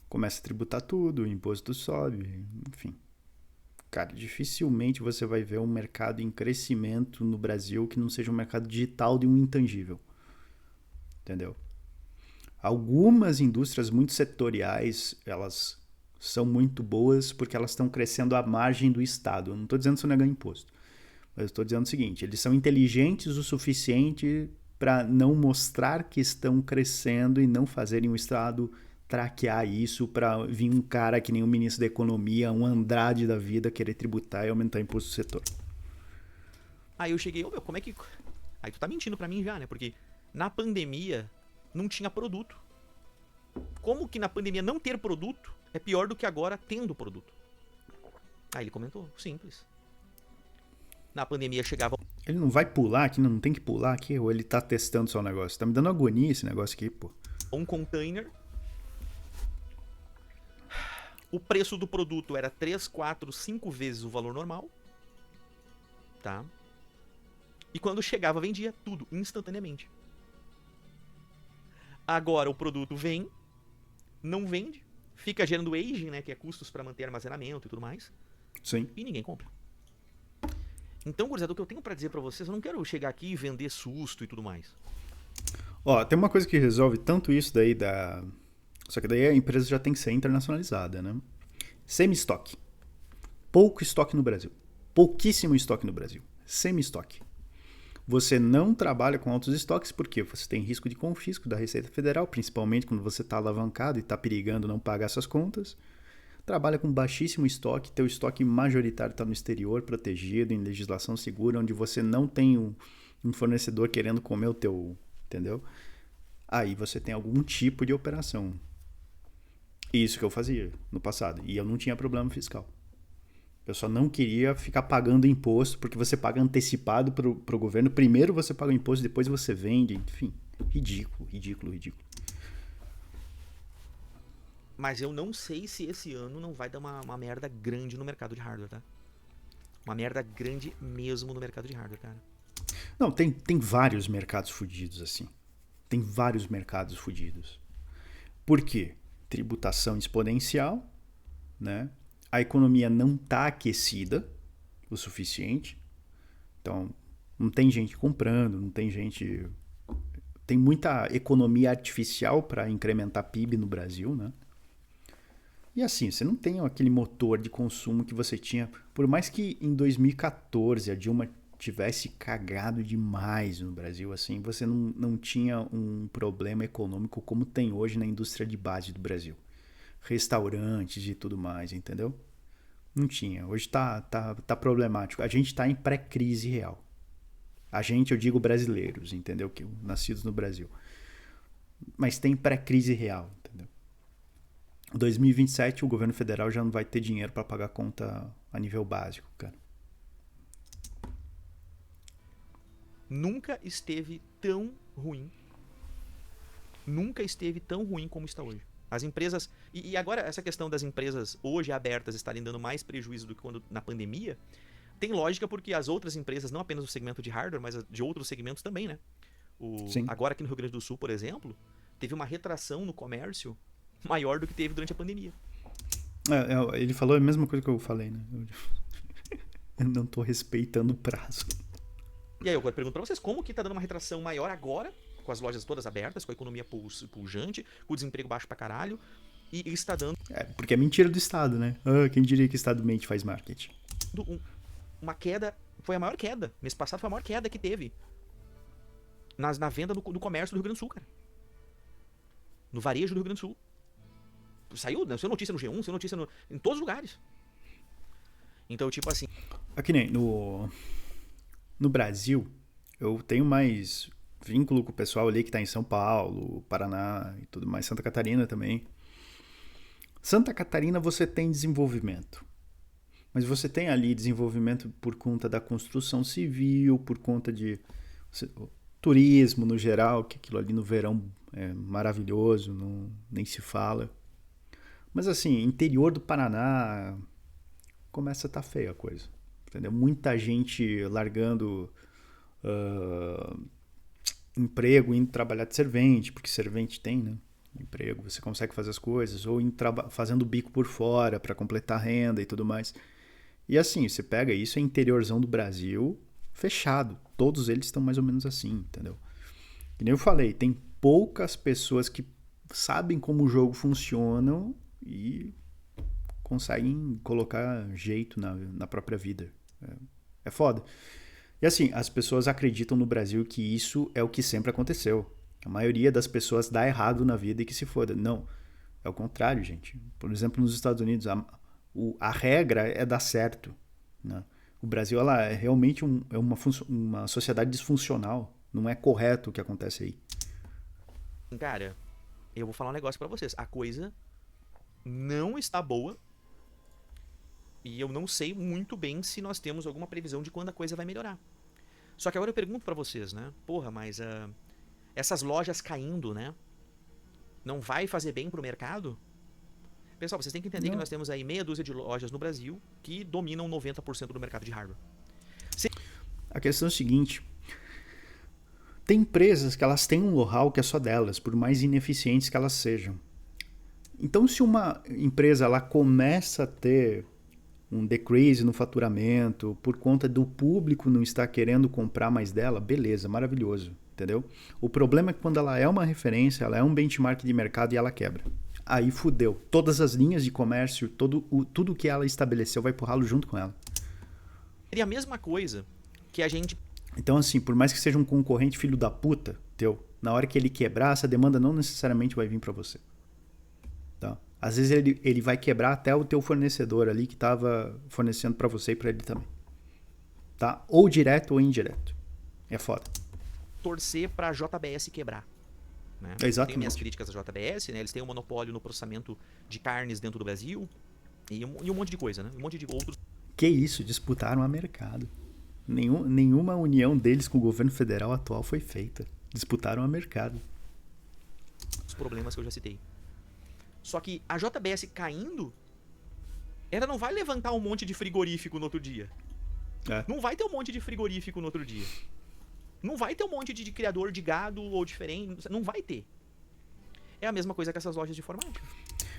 Speaker 1: Começa a tributar tudo, o imposto sobe, enfim. Cara, dificilmente você vai ver um mercado em crescimento no Brasil que não seja um mercado digital de um intangível. Entendeu? Algumas indústrias muito setoriais, elas são muito boas porque elas estão crescendo à margem do Estado. Eu não estou dizendo que isso não é ganhar imposto. Mas eu estou dizendo o seguinte, eles são inteligentes o suficiente para não mostrar que estão crescendo e não fazerem o Estado traquear isso para vir um cara que nem o ministro da Economia, um Andrade da vida, querer tributar e aumentar o imposto do setor.
Speaker 2: Aí eu cheguei, como é que... Aí tu tá mentindo pra mim já, né? Porque na pandemia não tinha produto. Como que na pandemia não ter produto é pior do que agora tendo produto? Aí ele comentou, simples. Na pandemia chegava...
Speaker 1: Ele não vai pular aqui, não tem que pular aqui, ou ele tá testando só o negócio? Tá me dando agonia esse negócio aqui, pô.
Speaker 2: Um container... O preço do produto era 3, 4, 5 vezes o valor normal. Tá? E quando chegava, vendia tudo, instantaneamente. Agora o produto vem, não vende, fica gerando aging, né, que é custos para manter armazenamento e tudo mais.
Speaker 1: Sim.
Speaker 2: E ninguém compra. Então, gurizada, o que eu tenho para dizer para vocês, eu não quero chegar aqui e vender susto e tudo mais.
Speaker 1: Ó, tem uma coisa que resolve tanto isso daí da... Só que daí a empresa já tem que ser internacionalizada, né? Semi-estoque. Pouco estoque no Brasil. Pouquíssimo estoque no Brasil. Semi-estoque. Você não trabalha com altos estoques porque você tem risco de confisco da Receita Federal, principalmente quando você está alavancado e está perigando não pagar suas contas. Trabalha com baixíssimo estoque, teu estoque majoritário está no exterior, protegido, em legislação segura, onde você não tem um fornecedor querendo comer o teu... Entendeu? Aí você tem algum tipo de operação. Isso que eu fazia no passado. E eu não tinha problema fiscal. pessoal não queria ficar pagando imposto, porque você paga antecipado pro governo. Primeiro você paga o imposto, depois você vende. Enfim, ridículo, ridículo, ridículo.
Speaker 2: Mas eu não sei se esse ano não vai dar uma merda grande no mercado de hardware, tá? Uma merda grande mesmo no mercado de hardware, cara.
Speaker 1: Não, tem vários mercados fudidos assim. Tem vários mercados fudidos. Por quê? Tributação exponencial, né? A economia não está aquecida o suficiente. Então, não tem gente comprando, não tem gente... Tem muita economia artificial para incrementar PIB no Brasil, né? E assim, você não tem aquele motor de consumo que você tinha. Por mais que em 2014 a Dilma tivesse cagado demais no Brasil, assim, você não tinha um problema econômico como tem hoje na indústria de base do Brasil. Restaurantes e tudo mais, entendeu? Não tinha. Hoje tá problemático. A gente tá em pré-crise real. A gente, eu digo brasileiros, entendeu? Que nascidos no Brasil. Mas tem pré-crise real, entendeu? Em 2027 o governo federal já não vai ter dinheiro para pagar conta a nível básico, cara.
Speaker 2: Nunca esteve tão ruim. Nunca esteve tão ruim como está hoje. As empresas... E agora, essa questão das empresas hoje abertas estarem dando mais prejuízo do que quando na pandemia, tem lógica porque as outras empresas, não apenas do segmento de hardware, mas de outros segmentos também, né? Agora aqui no Rio Grande do Sul, por exemplo, teve uma retração no comércio maior do que teve durante a pandemia.
Speaker 1: Ele falou a mesma coisa que eu falei, né? Eu não tô respeitando o prazo.
Speaker 2: E aí eu pergunto pra vocês, como que tá dando uma retração maior agora, com as lojas todas abertas, com a economia pujante, com o desemprego baixo pra caralho, e está dando...
Speaker 1: Porque é mentira do Estado, né? Quem diria que o Estado mente faz marketing?
Speaker 2: Uma queda, foi a maior queda, mês passado foi a maior queda que teve na venda do comércio do Rio Grande do Sul, cara. No varejo do Rio Grande do Sul. Saiu notícia no G1, saiu notícia em todos os lugares. Então, tipo assim...
Speaker 1: Aqui nem no Brasil, eu tenho mais vínculo com o pessoal ali que tá em São Paulo, Paraná e tudo mais, Santa Catarina também. Santa Catarina você tem desenvolvimento. Mas você tem ali desenvolvimento por conta da construção civil, por conta de turismo no geral, que aquilo ali no verão é maravilhoso, nem se fala. Mas assim, interior do Paraná começa a estar feia a coisa. Entendeu? Muita gente largando emprego, indo trabalhar de servente, porque servente tem, né? Emprego, você consegue fazer as coisas, ou fazendo bico por fora para completar a renda e tudo mais. E assim, você pega isso, é interiorzão do Brasil, fechado. Todos eles estão mais ou menos assim, entendeu? E nem eu falei, tem poucas pessoas que sabem como o jogo funciona e conseguem colocar jeito na própria vida. É foda. E assim, as pessoas acreditam no Brasil que isso é o que sempre aconteceu. A maioria das pessoas dá errado na vida e que se foda. Não, é o contrário, gente. Por exemplo, nos Estados Unidos, a regra é dar certo, né? O Brasil ela é realmente uma sociedade disfuncional. Não é correto o que acontece aí.
Speaker 2: Cara, eu vou falar um negócio pra vocês. A coisa não está boa. E eu não sei muito bem se nós temos alguma previsão de quando a coisa vai melhorar. Só que agora eu pergunto pra vocês, né? Porra, mas essas lojas caindo, né? Não vai fazer bem pro mercado? Pessoal, vocês têm que entender que nós temos aí meia dúzia de lojas no Brasil que dominam 90% do mercado de hardware.
Speaker 1: A questão é o seguinte: tem empresas que elas têm um know-how que é só delas, por mais ineficientes que elas sejam. Então, se uma empresa ela começa a ter um decrease no faturamento por conta do público não estar querendo comprar mais dela, beleza, maravilhoso, entendeu? O problema é que quando ela é uma referência, ela é um benchmark de mercado e ela quebra. Aí fudeu. Todas as linhas de comércio, tudo que ela estabeleceu vai pro ralo junto com ela.
Speaker 2: Seria a mesma coisa que a gente...
Speaker 1: Então, assim, por mais que seja um concorrente filho da puta teu, na hora que ele quebrar, essa demanda não necessariamente vai vir para você. Tá? Às vezes ele vai quebrar até o teu fornecedor ali que estava fornecendo para você e para ele também. Tá? Ou direto ou indireto. É foda.
Speaker 2: Torcer pra JBS quebrar. Né?
Speaker 1: Exatamente.
Speaker 2: Tem minhas críticas à JBS, né? Eles têm um monopólio no processamento de carnes dentro do Brasil e um monte de coisa, né? Um monte de outros.
Speaker 1: Que isso, disputaram a mercado. Nenhuma união deles com o governo federal atual foi feita. Disputaram a mercado.
Speaker 2: Os problemas que eu já citei. Só que a JBS caindo, ela não vai levantar um monte de frigorífico no outro dia. Não vai ter um monte de frigorífico no outro dia. Não vai ter um monte de criador de gado ou diferente. Não vai ter. É a mesma coisa que essas lojas de informática.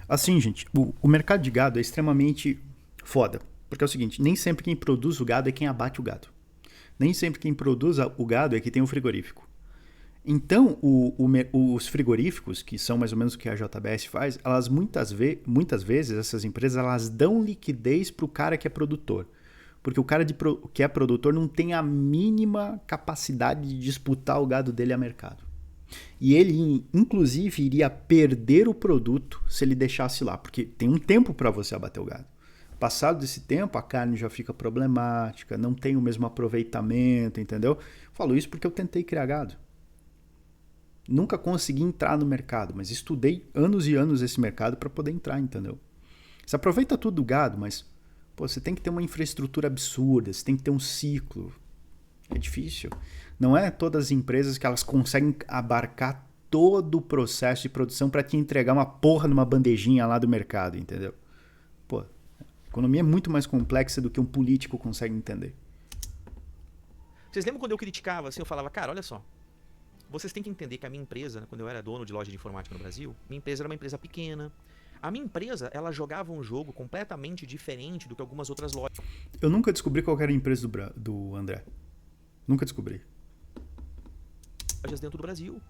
Speaker 1: Assim, gente, o mercado de gado é extremamente foda. Porque é o seguinte, nem sempre quem produz o gado é quem abate o gado. Nem sempre quem produz o gado é que tem o frigorífico. Então, os frigoríficos, que são mais ou menos o que a JBS faz, elas muitas vezes, essas empresas, elas dão liquidez para o cara que é produtor. Porque o cara que é produtor não tem a mínima capacidade de disputar o gado dele a mercado. E ele, inclusive, iria perder o produto se ele deixasse lá. Porque tem um tempo para você abater o gado. Passado desse tempo, a carne já fica problemática, não tem o mesmo aproveitamento, entendeu? Falo isso porque eu tentei criar gado. Nunca consegui entrar no mercado, mas estudei anos e anos esse mercado para poder entrar, entendeu? Você aproveita tudo do gado, mas pô, você tem que ter uma infraestrutura absurda, você tem que ter um ciclo. É difícil. Não é todas as empresas que elas conseguem abarcar todo o processo de produção para te entregar uma porra numa bandejinha lá do mercado, entendeu? Pô, a economia é muito mais complexa do que um político consegue entender.
Speaker 2: Vocês lembram quando eu criticava assim, eu falava, cara, olha só. Vocês têm que entender que a minha empresa, quando eu era dono de loja de informática no Brasil, minha empresa era uma empresa pequena. A minha empresa, ela jogava um jogo completamente diferente do que algumas outras lojas.
Speaker 1: Eu nunca descobri qual era a empresa do André. Nunca descobri.
Speaker 2: Lojas dentro do Brasil.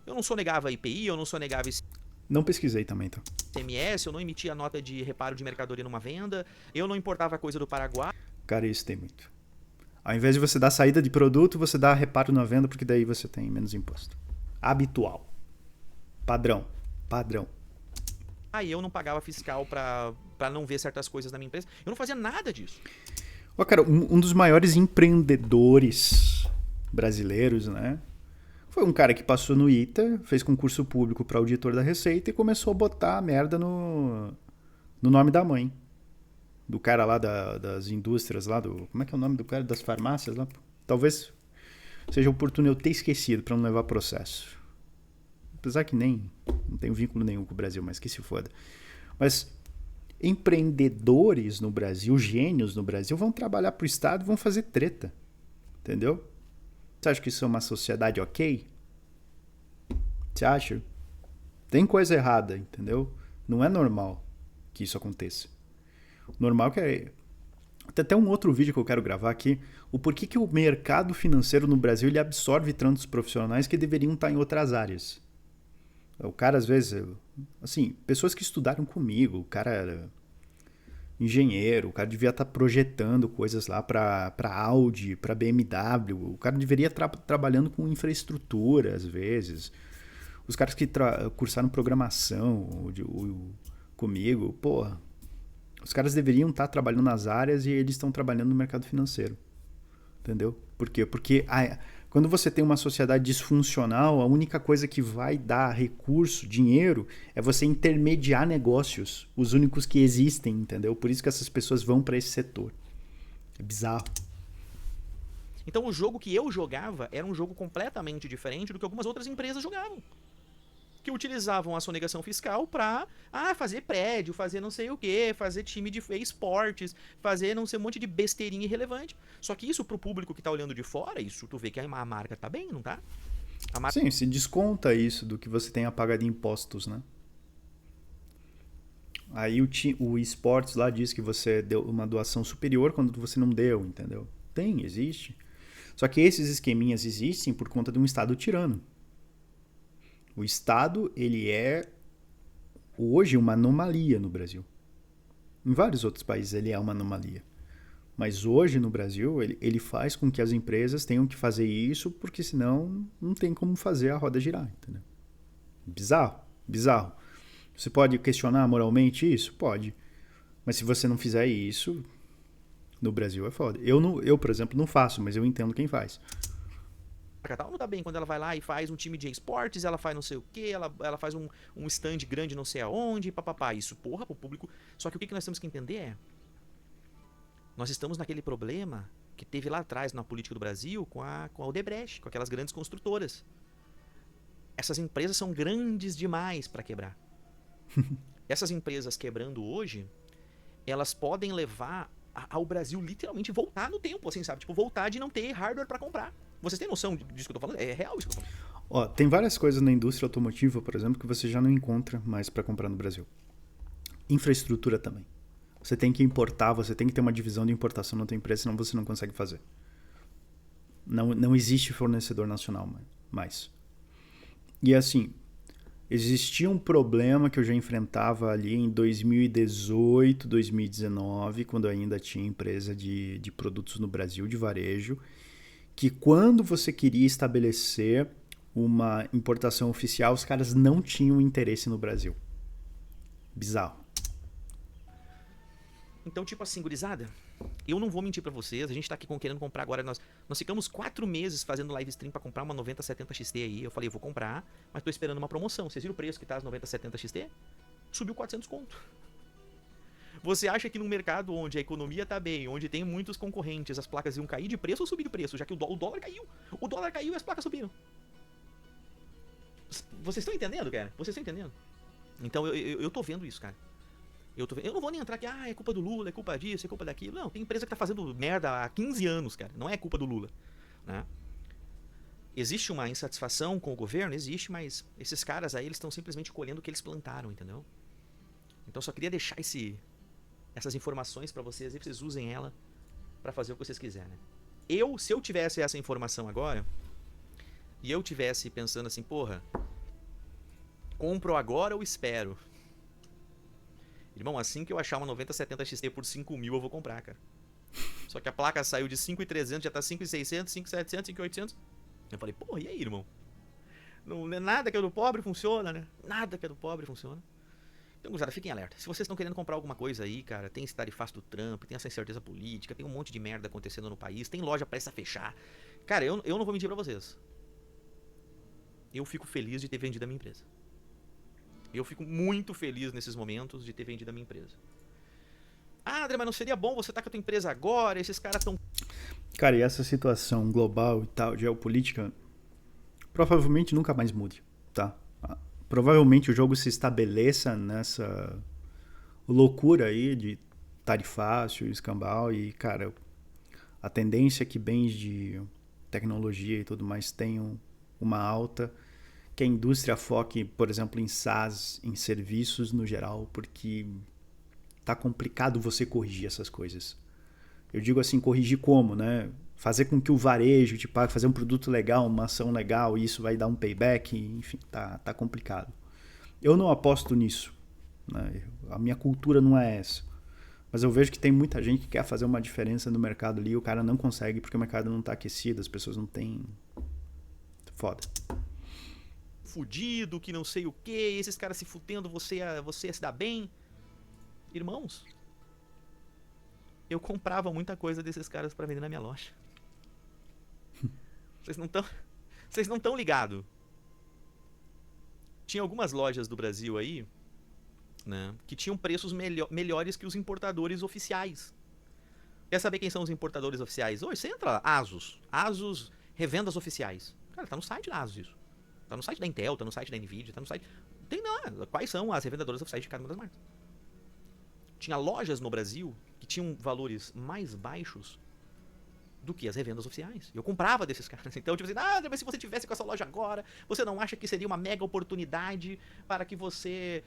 Speaker 2: Eu não sonegava IPI, eu não sonegava
Speaker 1: Não pesquisei também, então.
Speaker 2: ICMS, eu não emitia nota de reparo de mercadoria numa venda, eu não importava coisa do Paraguai.
Speaker 1: Cara, isso tem muito. Ao invés de você dar saída de produto, você dá reparo na venda, porque daí você tem menos imposto. Habitual. Padrão.
Speaker 2: Aí eu não pagava fiscal pra não ver certas coisas na minha empresa. Eu não fazia nada disso.
Speaker 1: Ó, cara, um dos maiores empreendedores brasileiros, né? Foi um cara que passou no ITA, fez concurso público para auditor da Receita e começou a botar a merda no nome da mãe. Do cara lá das indústrias lá, como é que é o nome do cara? Das farmácias lá? Talvez seja oportuno eu ter esquecido para não levar processo. Apesar que não tenho vínculo nenhum com o Brasil, mas que se foda. Mas empreendedores no Brasil, gênios no Brasil, vão trabalhar pro Estado e vão fazer treta. Entendeu? Você acha que isso é uma sociedade ok? Você acha? Tem coisa errada, entendeu? Não é normal que isso aconteça. Normal que é... Tem até um outro vídeo que eu quero gravar aqui. O porquê que o mercado financeiro no Brasil ele absorve tantos profissionais que deveriam estar em outras áreas. O cara, às vezes... Assim, pessoas que estudaram comigo. O cara era engenheiro. O cara devia estar projetando coisas lá para Audi, para BMW. O cara deveria estar trabalhando com infraestrutura, às vezes. Os caras que cursaram programação comigo, porra... Os caras deveriam estar trabalhando nas áreas e eles estão trabalhando no mercado financeiro. Entendeu? Por quê? Porque quando você tem uma sociedade disfuncional, a única coisa que vai dar recurso, dinheiro, é você intermediar negócios. Os únicos que existem, entendeu? Por isso que essas pessoas vão para esse setor. É bizarro.
Speaker 2: Então o jogo que eu jogava era um jogo completamente diferente do que algumas outras empresas jogavam. Que utilizavam a sonegação fiscal para fazer prédio, fazer não sei o que, fazer time de esportes, fazer não sei um monte de besteirinha irrelevante. Só que isso pro público que tá olhando de fora, isso tu vê que a marca tá bem, não tá?
Speaker 1: Sim, se desconta isso do que você tem a pagar de impostos, né? Aí o esportes lá diz que você deu uma doação superior quando você não deu, entendeu? Existe. Só que esses esqueminhas existem por conta de um Estado tirano. O Estado, ele é hoje uma anomalia no Brasil. Em vários outros países ele é uma anomalia. Mas hoje no Brasil, ele faz com que as empresas tenham que fazer isso, porque senão não tem como fazer a roda girar, entendeu? Bizarro. Você pode questionar moralmente isso? Pode. Mas se você não fizer isso, no Brasil é foda. Eu, por exemplo, não faço, mas eu entendo quem faz.
Speaker 2: Não tá bem quando ela vai lá e faz um time de esportes, ela faz não sei o que, ela faz um stand grande não sei aonde, papapá. Isso, porra, pro público. Só que o que nós temos que entender é... Nós estamos naquele problema que teve lá atrás na política do Brasil com a Odebrecht, com aquelas grandes construtoras. Essas empresas são grandes demais para quebrar. Essas empresas quebrando hoje, elas podem levar ao Brasil literalmente voltar no tempo, assim, sabe? Tipo, voltar de não ter hardware para comprar. Vocês têm noção disso que eu tô falando? É real isso que eu tô falando.
Speaker 1: Ó, tem várias coisas na indústria automotiva, por exemplo, que você já não encontra mais para comprar no Brasil. Infraestrutura também. Você tem que importar, você tem que ter uma divisão de importação na tua empresa, senão você não consegue fazer. Não existe fornecedor nacional mais. E assim, existia um problema que eu já enfrentava ali em 2018, 2019, quando eu ainda tinha empresa de produtos no Brasil, de varejo, que quando você queria estabelecer uma importação oficial, os caras não tinham interesse no Brasil. Bizarro.
Speaker 2: Então, tipo assim, gurizada, eu não vou mentir pra vocês, a gente tá aqui querendo comprar agora, nós ficamos 4 meses fazendo live stream pra comprar uma 9070 XT aí, eu falei, eu vou comprar, mas tô esperando uma promoção. Vocês viram o preço que tá as 9070 XT? Subiu 400 conto. Você acha que num mercado onde a economia tá bem, onde tem muitos concorrentes, as placas iam cair de preço ou subir de preço, já que o dólar caiu? O dólar caiu e as placas subiram. Vocês estão entendendo, cara? Vocês estão entendendo? Então eu tô vendo isso, cara. Eu não vou nem entrar aqui, é culpa do Lula, é culpa disso, é culpa daquilo. Não, tem empresa que tá fazendo merda há 15 anos, cara. Não é culpa do Lula, né? Existe uma insatisfação com o governo? Existe, mas esses caras aí, eles estão simplesmente colhendo o que eles plantaram, entendeu? Então só queria deixar essas informações pra vocês e vocês usem ela pra fazer o que vocês quiserem. Se eu tivesse essa informação agora, e eu tivesse pensando assim, porra, compro agora ou espero? Irmão, assim que eu achar uma 9070 XT por 5 mil, eu vou comprar, cara. Só que a placa saiu de 5.300, já tá 5.600, 5.700, 5.800. Eu falei, porra, e aí, irmão? Não, nada que é do pobre funciona, né? Nada que é do pobre funciona. Então, gurizada, fiquem alerta. Se vocês estão querendo comprar alguma coisa aí, cara, tem esse tarifaço do Trump, tem essa incerteza política, tem um monte de merda acontecendo no país, tem loja prestes a fechar. Cara, eu não vou mentir pra vocês. Eu fico feliz de ter vendido a minha empresa. Eu fico muito feliz nesses momentos de ter vendido a minha empresa. Ah, André, mas não seria bom você estar com a tua empresa agora? Esses caras estão...
Speaker 1: Cara, e essa situação global e tal, geopolítica, provavelmente nunca mais mude, tá? Provavelmente o jogo se estabeleça nessa loucura aí de tarifácio, escambau e, cara, a tendência é que bens de tecnologia e tudo mais tenham uma alta, que a indústria foque, por exemplo, em SaaS, em serviços no geral, porque tá complicado você corrigir essas coisas. Eu digo assim, corrigir como, né? Fazer com que o varejo te pague, fazer um produto legal, uma ação legal, e isso vai dar um payback, enfim, tá complicado. Eu não aposto nisso, né? A minha cultura não é essa. Mas eu vejo que tem muita gente que quer fazer uma diferença no mercado ali, e o cara não consegue porque o mercado não tá aquecido, as pessoas não têm... Foda.
Speaker 2: Fudido, que não sei o que, esses caras se fudendo, você ia se dar bem. Irmãos, eu comprava muita coisa desses caras pra vender na minha loja. Vocês não estão ligados. Tinha algumas lojas do Brasil aí, né, que tinham preços melhores que os importadores oficiais. Quer saber quem são os importadores oficiais? Hoje você entra lá, Asus revendas oficiais. Cara, tá no site da Asus isso. Tá no site da Intel, tá no site da Nvidia, tá no site... Tem lá, quais são as revendedoras oficiais de cada uma das marcas. Tinha lojas no Brasil que tinham valores mais baixos do que as revendas oficiais. Eu comprava desses caras. Então, tipo assim, mas se você tivesse com essa loja agora, você não acha que seria uma mega oportunidade para que você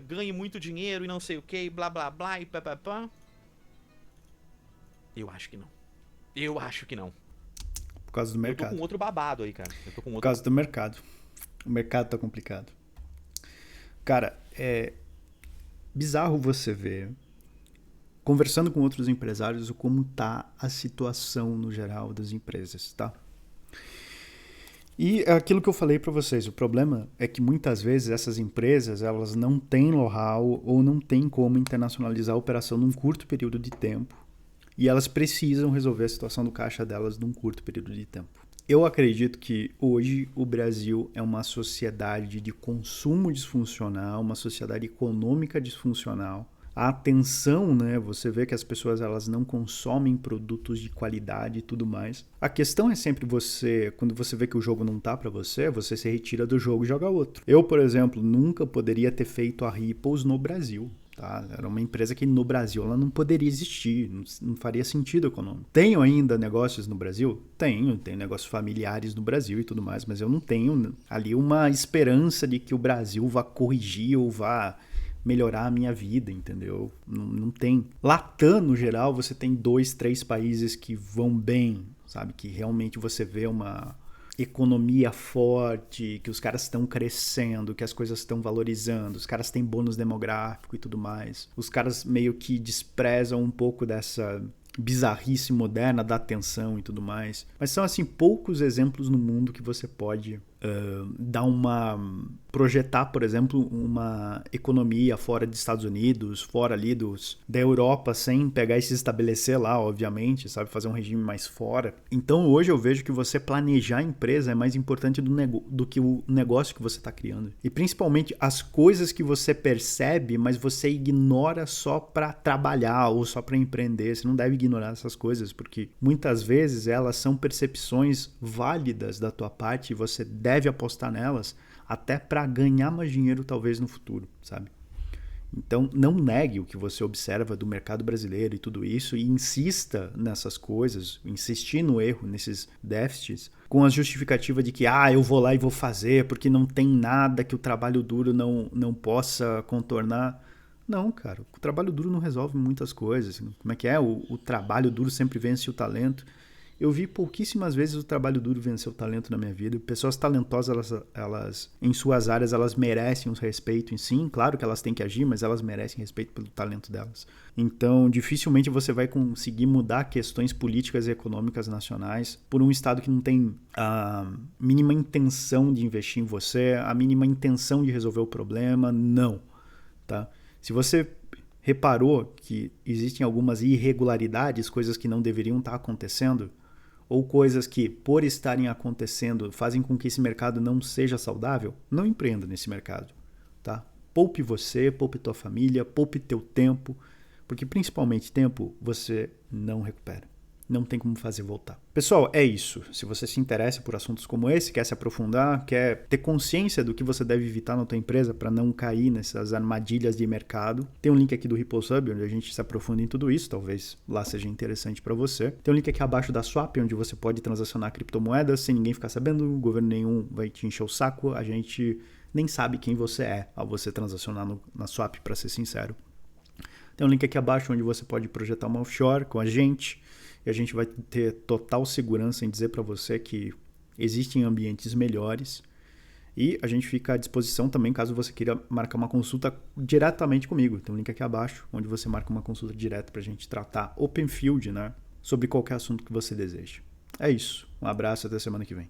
Speaker 2: ganhe muito dinheiro e não sei o que, blá blá blá e pá. Eu acho que não.
Speaker 1: Por causa do mercado.
Speaker 2: Eu tô com outro babado aí, cara.
Speaker 1: Por causa do mercado. O mercado tá complicado. Cara, é bizarro você ver, conversando com outros empresários, como tá a situação no geral das empresas, tá? E é aquilo que eu falei para vocês, o problema é que muitas vezes essas empresas, elas não têm know-how ou não têm como internacionalizar a operação num curto período de tempo. E elas precisam resolver a situação do caixa delas num curto período de tempo. Eu acredito que hoje o Brasil é uma sociedade de consumo disfuncional, uma sociedade econômica disfuncional. A atenção, né? Você vê que as pessoas elas não consomem produtos de qualidade e tudo mais. A questão é sempre quando você vê que o jogo não tá para você se retira do jogo e joga outro. Eu, por exemplo, nunca poderia ter feito a Ripples no Brasil. Tá? Era uma empresa que no Brasil ela não poderia existir, não faria sentido econômico. Tenho ainda negócios no Brasil? Tenho negócios familiares no Brasil e tudo mais, mas eu não tenho ali uma esperança de que o Brasil vá corrigir ou vá melhorar a minha vida, entendeu? Não tem. Latam, no geral, você tem 2, 3 países que vão bem, sabe? Que realmente você vê uma economia forte, que os caras estão crescendo, que as coisas estão valorizando, os caras têm bônus demográfico e tudo mais. Os caras meio que desprezam um pouco dessa bizarrice moderna da atenção e tudo mais. Mas são, assim, poucos exemplos no mundo que você pode projetar, por exemplo, uma economia fora dos Estados Unidos, fora ali da Europa, sem pegar e se estabelecer lá, obviamente, sabe? Fazer um regime mais fora. Então, hoje eu vejo que você planejar a empresa é mais importante do que o negócio que você está criando. E, principalmente, as coisas que você percebe, mas você ignora só para trabalhar ou só para empreender. Você não deve ignorar essas coisas, porque muitas vezes elas são percepções válidas da tua parte e você deve apostar nelas até para ganhar mais dinheiro talvez no futuro, sabe? Então não negue o que você observa do mercado brasileiro e tudo isso e insista nessas coisas, insistir no erro, nesses déficits, com a justificativa de que eu vou lá e vou fazer porque não tem nada que o trabalho duro não possa contornar. Não, cara, o trabalho duro não resolve muitas coisas. Como é que é? O trabalho duro sempre vence o talento. Eu vi pouquíssimas vezes o trabalho duro vencer o talento na minha vida. Pessoas talentosas, elas em suas áreas, elas merecem um respeito. Sim, claro que elas têm que agir, mas elas merecem respeito pelo talento delas. Então, dificilmente você vai conseguir mudar questões políticas e econômicas nacionais por um Estado que não tem a mínima intenção de investir em você, a mínima intenção de resolver o problema. Não, tá? Se você reparou que existem algumas irregularidades, coisas que não deveriam estar acontecendo, ou coisas que, por estarem acontecendo, fazem com que esse mercado não seja saudável, não empreenda nesse mercado, tá? Poupe você, poupe tua família, poupe teu tempo, porque principalmente tempo você não recupera. Não tem como fazer voltar. Pessoal, é isso. Se você se interessa por assuntos como esse, quer se aprofundar, quer ter consciência do que você deve evitar na tua empresa para não cair nessas armadilhas de mercado, tem um link aqui do Ripples Hub, onde a gente se aprofunda em tudo isso, talvez lá seja interessante para você. Tem um link aqui abaixo da Swap, onde você pode transacionar criptomoedas sem ninguém ficar sabendo, governo nenhum vai te encher o saco, a gente nem sabe quem você é ao você transacionar na Swap, para ser sincero. Tem um link aqui abaixo onde você pode projetar uma offshore com a gente, e a gente vai ter total segurança em dizer para você que existem ambientes melhores. E a gente fica à disposição também caso você queira marcar uma consulta diretamente comigo. Tem um link aqui abaixo onde você marca uma consulta direta para a gente tratar open field, né, sobre qualquer assunto que você deseje. É isso. Um abraço e até semana que vem.